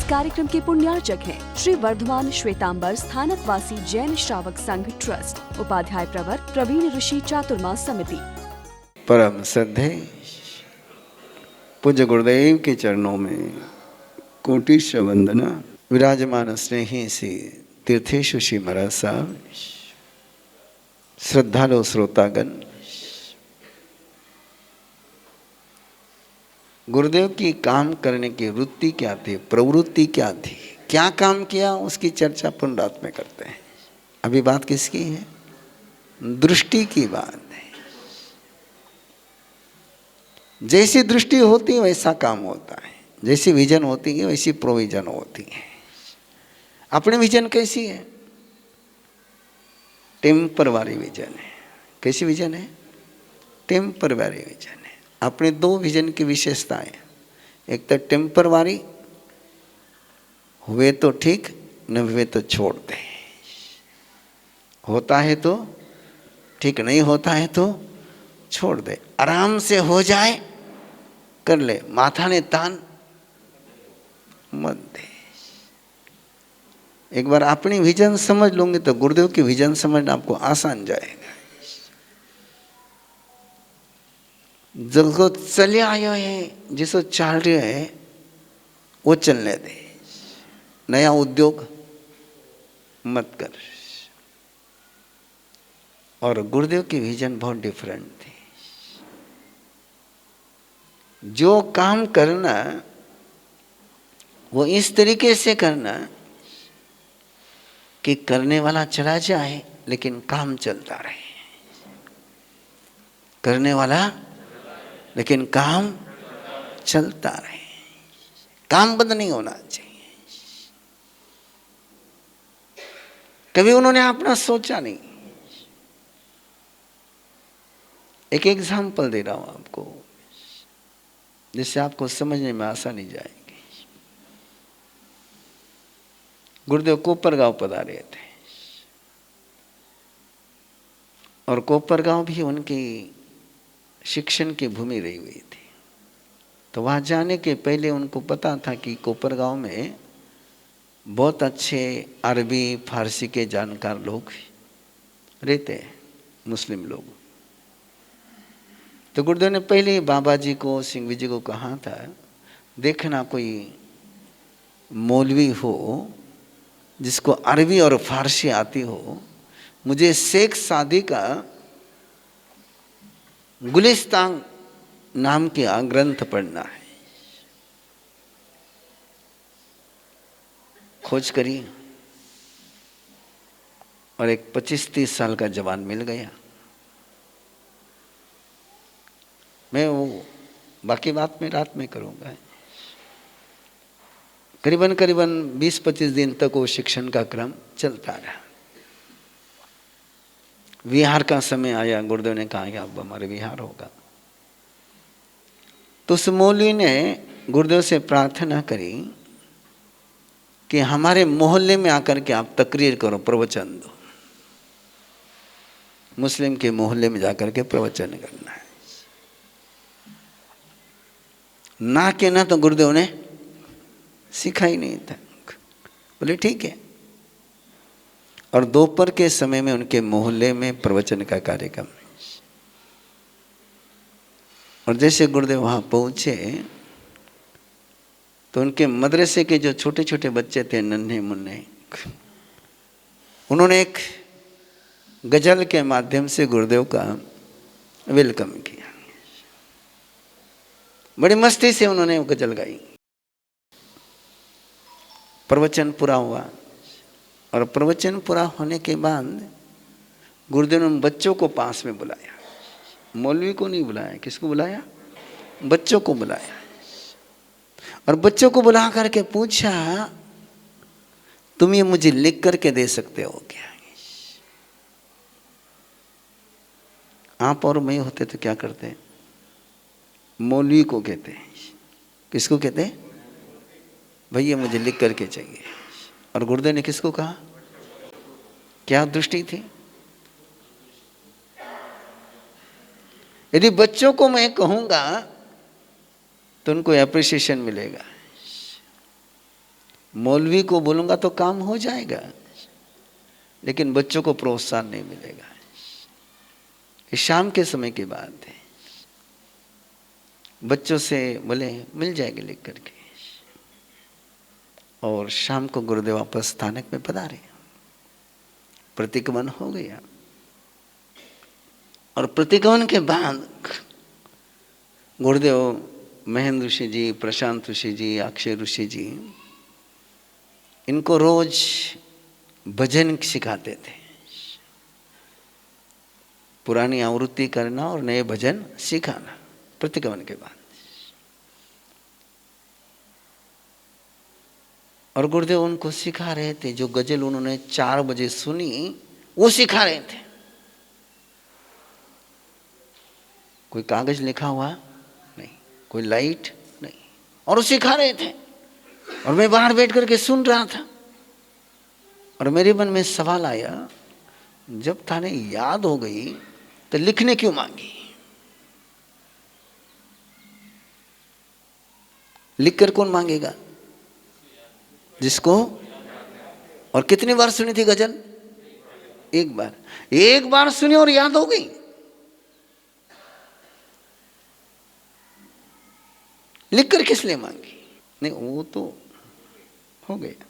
कार्यक्रम के पुण्यार्चक हैं श्री वर्धमान श्वेतांबर स्थानक वासी जैन श्रावक संघ ट्रस्ट, उपाध्याय प्रवर प्रवीण ऋषि चातुर्मा समिति। परम श्रद्धेय पूज्य गुरुदेव के चरणों में कोटिश वंदना। विराजमान स्नेही श्री तीर्थेश श्री महाराज साहब, श्रद्धालु श्रोतागण, गुरुदेव की काम करने की वृत्ति क्या थी, प्रवृत्ति क्या थी, क्या काम किया, उसकी चर्चा पुनरात में करते हैं। अभी बात किसकी है? दृष्टि की बात है। जैसी दृष्टि होती है वैसा काम होता है, जैसी विजन होती है वैसी प्रोविजन होती है। अपनी विजन कैसी है? टेम्पररी विजन है। कैसी विजन है? टेम्पररी विजन है। अपने दो विजन की विशेषताएं, एक तो टेम्पररी, हुए तो ठीक, न हुए तो छोड़ दे। होता है तो ठीक, नहीं होता है तो छोड़ दे। आराम से हो जाए कर ले, माथा ने तान मत दे। एक बार अपनी विजन समझ लोगे तो गुरुदेव की विजन समझना आपको आसान जाएगा। जो चले आयो है, जिसको चल रहे है वो चलने दे। नया उद्योग मत कर। और गुरुदेव की विजन बहुत डिफरेंट थी। जो काम करना वो इस तरीके से करना कि करने वाला चला जाए लेकिन काम चलता रहे। करने वाला लेकिन काम चलता रहे, काम बंद नहीं होना चाहिए। कभी उन्होंने अपना सोचा नहीं। एक एग्जाम्पल दे रहा हूं आपको, जिससे आपको समझने में आसानी जाएगी। गुरुदेव कोपरगांव पधारे थे और कोपरगांव भी उनकी शिक्षण की भूमि रही हुई थी। तो वहाँ जाने के पहले उनको पता था कि कोपरगांव में बहुत अच्छे अरबी फारसी के जानकार लोग रहते हैं, मुस्लिम लोग। तो गुरुदेव ने पहले ही बाबा जी को, सिंघवी जी को कहा था, देखना कोई मौलवी हो जिसको अरबी और फारसी आती हो, मुझे शेख सादी का गुलिस्तान नाम के ग्रंथ पढ़ना है। खोज करी और एक 25-30 साल का जवान मिल गया। मैं वो बाकी बात में रात में करूंगा। करीबन 20-25 दिन तक वो शिक्षण का क्रम चलता रहा। विहार का समय आया, गुरुदेव ने कहा कि अब हमारे विहार होगा। तो उस मौलवी ने गुरुदेव से प्रार्थना करी कि हमारे मोहल्ले में आकर के आप तकरीर करो, प्रवचन दो। मुस्लिम के मोहल्ले में जाकर के प्रवचन करना है। ना के ना तो गुरुदेव ने सीखा ही नहीं था। बोले ठीक है। और दोपहर के समय में उनके मोहल्ले में प्रवचन का कार्यक्रम। और जैसे गुरुदेव वहाँ पहुँचे तो उनके मदरसे के जो छोटे छोटे बच्चे थे, नन्हे मुन्ने, उन्होंने एक गजल के माध्यम से गुरुदेव का वेलकम किया। बड़ी मस्ती से उन्होंने वो गजल गाई। प्रवचन पूरा हुआ और प्रवचन पूरा होने के बाद गुरुदेव ने बच्चों को पास में बुलाया। मौलवी को नहीं बुलाया। किसको बुलाया? बच्चों को बुलाया। और बच्चों को बुला करके पूछा, तुम ये मुझे लिख करके दे सकते हो क्या? आप और मैं होते तो क्या करते? मौलवी को कहते हैं। किसको कहते हैं? भैया मुझे लिख करके चाहिए। और गुरुदेव ने किसको कहा? क्या दृष्टि थी? यदि बच्चों को मैं कहूंगा तो उनको एप्रिसिएशन मिलेगा। मौलवी को बोलूँगा तो काम हो जाएगा, लेकिन बच्चों को प्रोत्साहन नहीं मिलेगा। ये शाम के समय की बात है। बच्चों से बोले मिल जाएगी लिख करके, और शाम को गुरुदेव वापस स्थानक में पधारे। प्रतिगमन हो गया, और प्रतिगमन के बाद गुरुदेव महेंद्र ऋषि जी, प्रशांत ऋषि जी, अक्षय ऋषि जी इनको रोज भजन सिखाते थे। पुरानी आवृत्ति करना और नए भजन सिखाना प्रतिगमन के बाद। और गुरुदेव उनको सिखा रहे थे। जो गजल उन्होंने 4 बजे सुनी वो सिखा रहे थे। कोई कागज लिखा हुआ नहीं, कोई लाइट नहीं, और वो सिखा रहे थे। और मैं बाहर बैठ करके सुन रहा था, और मेरे मन में सवाल आया, जब थाने याद हो गई तो लिखने क्यों मांगी? लिखकर कौन मांगेगा? जिसको। और कितनी बार सुनी थी गजल? एक बार सुनी और याद हो गई। लिखकर किस लिए मांगी? नहीं, वो तो हो गया।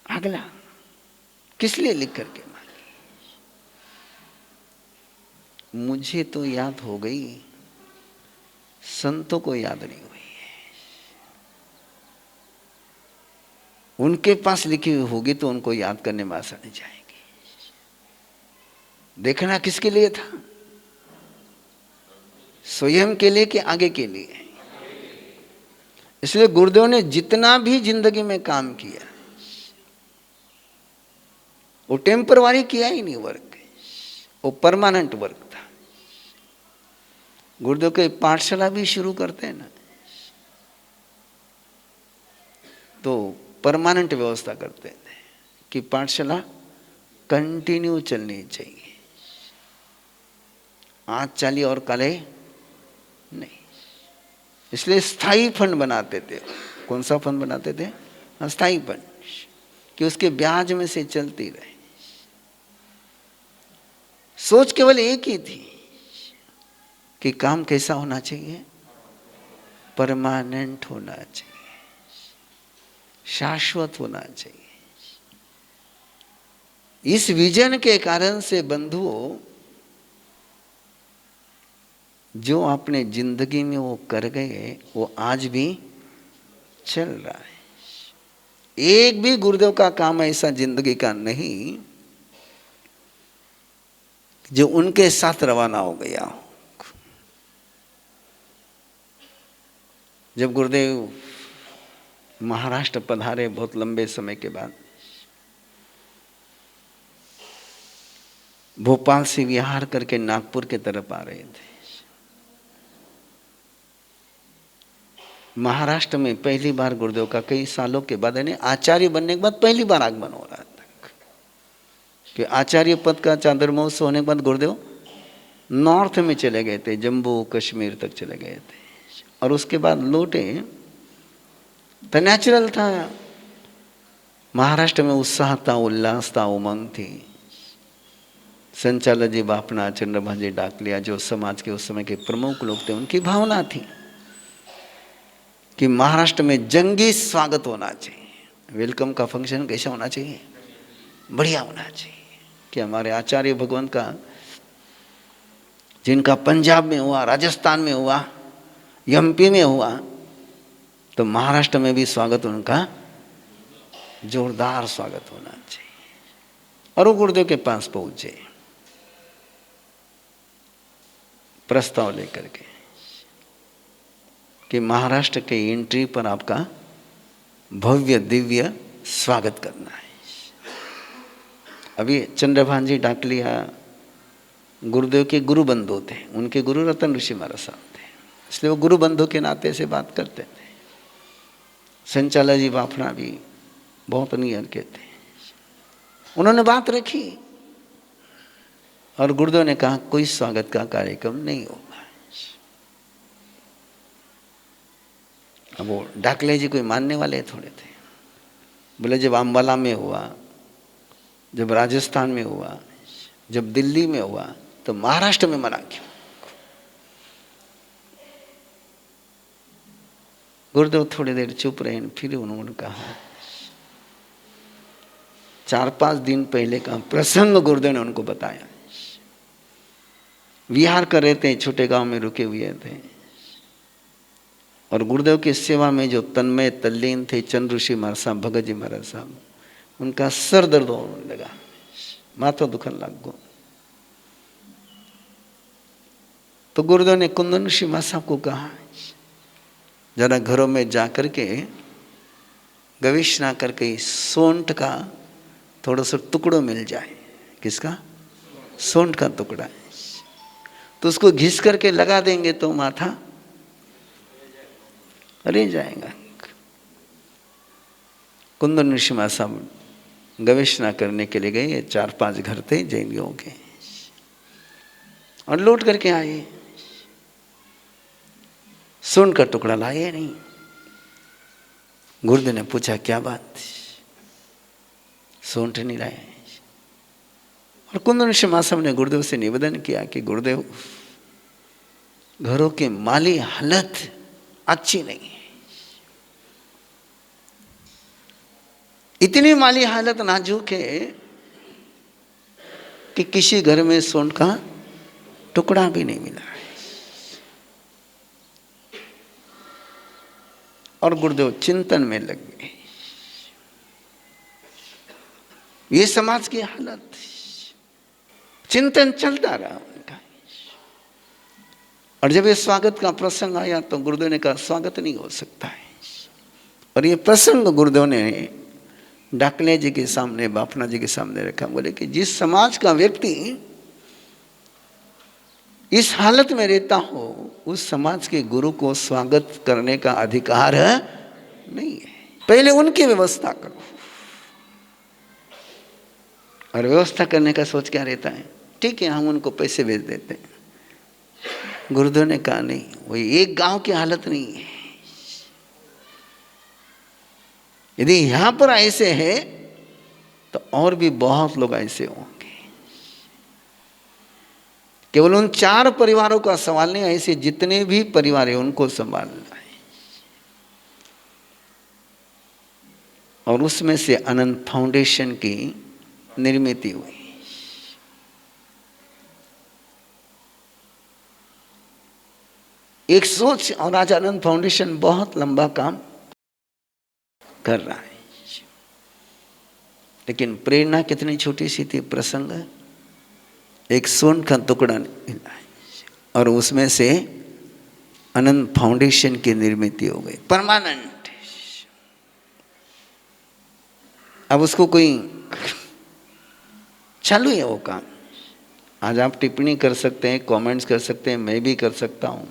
अगला किस लिए लिख करके मांगी? मुझे तो याद हो गई, संतों को याद नहीं हुई है। उनके पास लिखी हुई होगी तो उनको याद करने में आसानी जाएगी। देखना किसके लिए था? स्वयं के लिए कि आगे के लिए? इसलिए गुरुदेव ने जितना भी जिंदगी में काम किया वो टेम्परवारी किया ही नहीं वर्क, वो परमानेंट वर्क था। गुरुदेव के पाठशाला भी शुरू करते हैं ना, तो परमानेंट व्यवस्था करते थे कि पाठशाला कंटिन्यू चलनी चाहिए। आज चली और कल नहीं। इसलिए स्थायी फंड बनाते थे। कौन सा फंड बनाते थे? स्थायी फंड, कि उसके ब्याज में से चलती रहे। सोच केवल एक ही थी कि काम कैसा होना चाहिए? परमानेंट होना चाहिए, शाश्वत होना चाहिए। इस विजन के कारण से बंधुओं, जो आपने जिंदगी में वो कर गए वो आज भी चल रहा है। एक भी गुरुदेव का काम ऐसा जिंदगी का नहीं जो उनके साथ रवाना हो गया हो। जब गुरुदेव महाराष्ट्र पधारे बहुत लंबे समय के बाद, भोपाल से विहार करके नागपुर के तरफ आ रहे थे। महाराष्ट्र में पहली बार गुरुदेव का कई सालों के बाद, यानी आचार्य बनने के बाद पहली बार आगमन हो रहा था। कि आचार्य पद का चादर महोत्सव होने के बाद गुरुदेव नॉर्थ में चले गए थे, जम्मू कश्मीर तक चले गए थे, और उसके बाद लौटे। तो नेचुरल था, महाराष्ट्र में उत्साह था, उल्लास था, उमंग थी। संचालक जी बापना, चंद्रभान डाकलिया, जो समाज के उस समय के प्रमुख लोग थे, उनकी भावना थी कि महाराष्ट्र में जंगी स्वागत होना चाहिए। वेलकम का फंक्शन कैसा होना चाहिए? बढ़िया होना चाहिए। कि हमारे आचार्य भगवान का जिनका पंजाब में हुआ, राजस्थान में हुआ, एमपी में हुआ, तो महाराष्ट्र में भी स्वागत उनका जोरदार स्वागत होना चाहिए। और वो गुरुदेव के पास पहुंचे प्रस्ताव लेकर के कि महाराष्ट्र के एंट्री पर आपका भव्य दिव्य स्वागत करना है। अभी चंद्रभान जी डाकलिया गुरुदेव के गुरु बंधु थे, उनके गुरु रतन ऋषि महाराज साहब थे, इसलिए वो गुरु बंधु के नाते से बात करते थे। संचालक जी बाफना भी बहुत नियर के थे, उन्होंने बात रखी और गुरुदेव ने कहा कोई स्वागत का कार्यक्रम नहीं होगा। अब वो डाकले जी कोई मानने वाले थोड़े थे। बोले जब अम्बाला में हुआ, जब राजस्थान में हुआ, जब दिल्ली में हुआ, तो महाराष्ट्र में मना क्यों? गुरुदेव थोड़ी देर चुप रहे, फिर उन्होंने कहा, 4-5 दिन पहले का प्रसंग गुरुदेव ने उनको बताया। विहार कर रहे थे, छोटे गांव में रुके हुए थे, और गुरुदेव की सेवा में जो तन्मय तल्लीन थे चंद्र ऋषि महाराज साहब, भगत जी महाराज साहब, उनका सर दर्द होने लगा, माथा दुखन लग गो। तो गुरुदेव ने कुंदन ऋषि महाराज साहब को कहा, जरा घरों में जाकर के गवेषणा करके सोंठ का थोड़ा सा टुकड़ो मिल जाए। किसका? सोंठ का टुकड़ा, तो उसको घिस करके लगा देंगे तो माथा रह जाएगा। कुंदन ऋषि महाराज साहब गवेषणा करने के लिए गए, 4-5 घर थे जैनियों के, और लौट करके आए, सोंठ का टुकड़ा लाए नहीं। गुरुदेव ने पूछा क्या बात, सोंठ नहीं लाए? और कुंदन ऋषि महाराज साहब ने गुरुदेव से निवेदन किया कि गुरुदेव, घरों की माली हालत अच्छी नहीं है, इतनी माली हालत नाजुक है कि किसी घर में सोंठ का टुकड़ा भी नहीं मिला है। और गुरुदेव चिंतन में लग गए, ये समाज की हालत। चिंतन चलता रहा उनका, और जब ये स्वागत का प्रसंग आया तो गुरुदेव ने कहा स्वागत नहीं हो सकता है। और ये प्रसंग गुरुदेव ने डाकले जी के सामने, बापना जी के सामने रखा। बोले कि जिस समाज का व्यक्ति इस हालत में रहता हो, उस समाज के गुरु को स्वागत करने का अधिकार नहीं है। पहले उनकी व्यवस्था करो, और व्यवस्था करने का सोच क्या रहता है, ठीक है हम उनको पैसे भेज देते हैं। गुरुदेव ने कहा नहीं, वही एक गांव की हालत नहीं है। यदि यहां पर ऐसे है तो और भी बहुत लोग ऐसे होंगे। केवल उन 4 परिवारों का सवाल नहीं, ऐसे जितने भी परिवार है उनको संभालना है। और उसमें से अनंत फाउंडेशन की निर्मित हुई। एक सोच, और आज आनंद फाउंडेशन बहुत लंबा काम कर रहा है, लेकिन प्रेरणा कितनी छोटी सी थी। प्रसंग एक सोन का टुकड़ा मिला है, और उसमें से अनंत फाउंडेशन की निर्मित हो गई, परमानेंट। अब उसको कोई चालू है वो काम। आज आप टिप्पणी कर सकते हैं, कमेंट्स कर सकते हैं, मैं भी कर सकता हूं।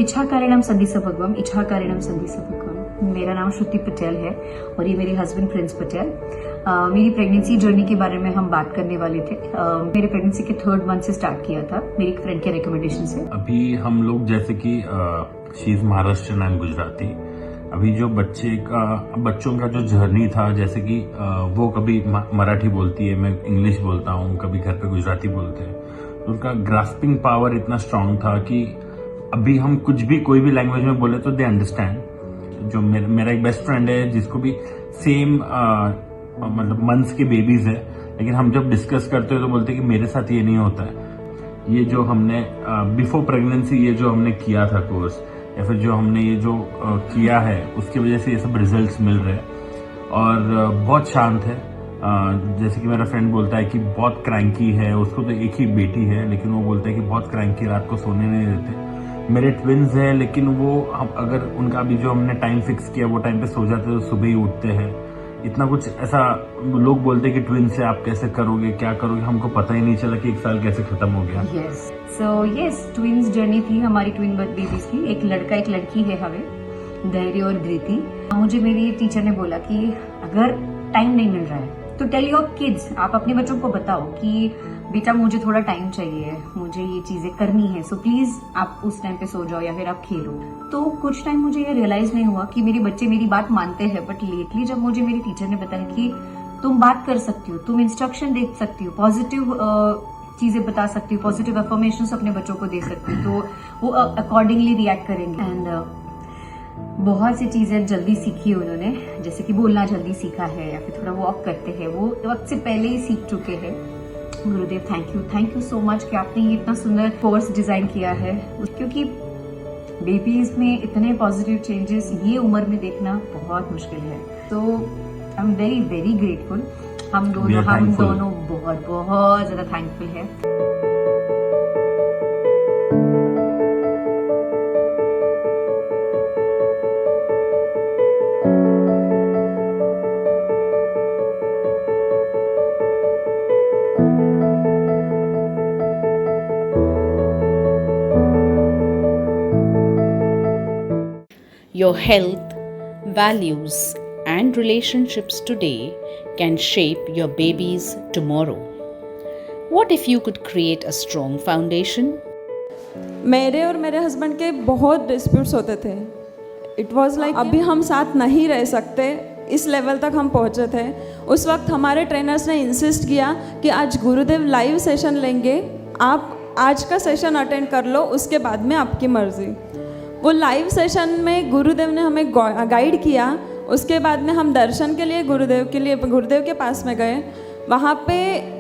इच्छाकारिणम संधिसा भगवम, इच्छाकारिणम संधिसा भगवम। मेरा नाम श्रुति पटेल है और ये मेरे हस्बैंड प्रिंस पटेल। मेरी प्रेगनेंसी जर्नी के बारे में हम बात करने वाले थे। मेरे प्रेगनेंसी के 3rd मंथ से स्टार्ट किया था, मेरी फ्रेंड के रिकमेंडेशन से। अभी हम लोग जैसे कि she is Maharashtrian and Gujarati. अभी जो बच्चों का जो जर्नी था, जैसे कि वो कभी मराठी बोलती है, मैं इंग्लिश बोलता हूँ, कभी घर पे गुजराती बोलते हैं, तो उनका ग्रास्पिंग पावर इतना स्ट्रांग था कि अभी हम कुछ भी कोई भी लैंग्वेज में बोले तो दे अंडरस्टैंड। जो मेरा एक बेस्ट फ्रेंड है जिसको भी सेम मतलब मंथ्स के बेबीज है, लेकिन हम जब डिस्कस करते हैं तो बोलते हैं कि मेरे साथ ये नहीं होता है। ये जो हमने बिफोर प्रेगनेंसी ये जो हमने किया था कोर्स, या फिर जो हमने ये जो किया है, उसकी वजह से ये सब रिजल्ट्स मिल रहे हैं। और बहुत शांत है। जैसे कि मेरा फ्रेंड बोलता है कि बहुत क्रैंकी है, उसको तो एक ही बेटी है, लेकिन वो बोलता है कि बहुत क्रैंकी, रात को सोने नहीं देते। मेरे ट्विन्स हैं, लेकिन वो हम अगर उनका अभी जो हमने टाइम फिक्स किया वो टाइम पे सो जाते हैं तो सुबह ही उठते हैं। इतना कुछ ऐसा लोग बोलते हैं कि ट्विन्स से आप कैसे करोगे, क्या करोगे, हमको पता ही नहीं चला कि 1 साल कैसे खत्म हो गया। Yes, so yes, twins journey थी हमारी, ट्विन बेबीज की। एक लड़का एक लड़की है हमें, धैर्य और धृति। मुझे मेरी टीचर ने बोला कि अगर टाइम नहीं मिल रहा है तो टेल योर किड्स, आप अपने बच्चों को बताओ कि बेटा मुझे थोड़ा टाइम चाहिए, मुझे ये चीजें करनी है, सो प्लीज आप उस टाइम पे सो जाओ या फिर आप खेलो। तो कुछ टाइम मुझे ये रियलाइज नहीं हुआ कि मेरे बच्चे मेरी बात मानते हैं, बट लेटली जब मुझे मेरी टीचर ने बताया कि तुम बात कर सकती हो, तुम इंस्ट्रक्शन दे सकती हो, पॉजिटिव चीजें बता सकती हो, पॉजिटिव अफर्मेशन अपने बच्चों को दे सकती हो, तो वो अकॉर्डिंगली रिएक्ट करेंगे। एंड बहुत सी चीजें जल्दी सीखी उन्होंने, जैसे कि बोलना जल्दी सीखा है या फिर थोड़ा वॉक करते हैं, वो वक्त से पहले ही सीख चुके हैं। गुरुदेव थैंक यू सो मच कि आपने ये इतना सुंदर कोर्स डिजाइन किया है, क्योंकि बेबीज में इतने पॉजिटिव चेंजेस ये उम्र में देखना बहुत मुश्किल है। तो I am very very grateful. हम दोनों बहुत बहुत ज्यादा थैंकफुल है। Your health, values, and relationships today can shape your baby's tomorrow. What if you could create a strong foundation? मेरे और मेरे हस्बैंड के बहुत डिस्प्यूट्स होते थे। इट वॉज लाइक अभी हम साथ नहीं रह सकते, इस लेवल तक हम पहुँचे थे। उस वक्त हमारे ट्रेनर्स ने इंसिस्ट किया कि आज गुरुदेव लाइव सेशन लेंगे, आप आज का सेशन अटेंड कर लो, उसके बाद में आपकी मर्जी। वो लाइव सेशन में गुरुदेव ने हमें गाइड किया। उसके बाद में हम दर्शन के लिए गुरुदेव के पास में गए। वहाँ पे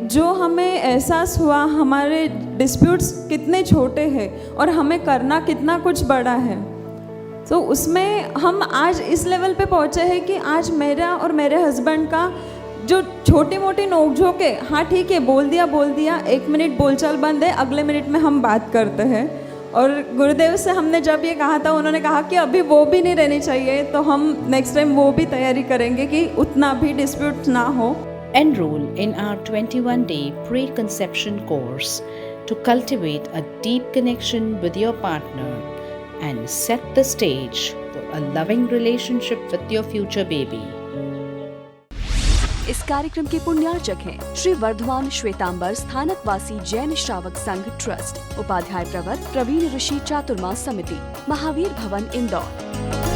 जो हमें एहसास हुआ हमारे डिस्प्यूट्स कितने छोटे हैं और हमें करना कितना कुछ बड़ा है, तो उसमें हम आज इस लेवल पे पहुँचे हैं कि आज मेरा और मेरे हस्बैंड का जो छोटी मोटी नोकझोंक है, हाँ ठीक है बोल दिया, 1 मिनट बोलचाल बंद है, अगले मिनट में हम बात करते हैं। और गुरुदेव से हमने जब ये कहा था, उन्होंने कहा कि अभी वो भी नहीं रहनी चाहिए, तो हम नेक्स्ट टाइम वो भी तैयारी करेंगे कि उतना भी डिस्प्यूट ना हो। Enroll in our 21-day pre-conception course to cultivate a deep connection with your partner and set the stage for a loving relationship with your future baby. इस कार्यक्रम के पुण्यार्चक हैं श्री वर्धमान श्वेतांबर स्थानकवासी जैन श्रावक संघ ट्रस्ट, उपाध्याय प्रवर प्रवीण ऋषि चातुर्मास समिति, महावीर भवन इंदौर।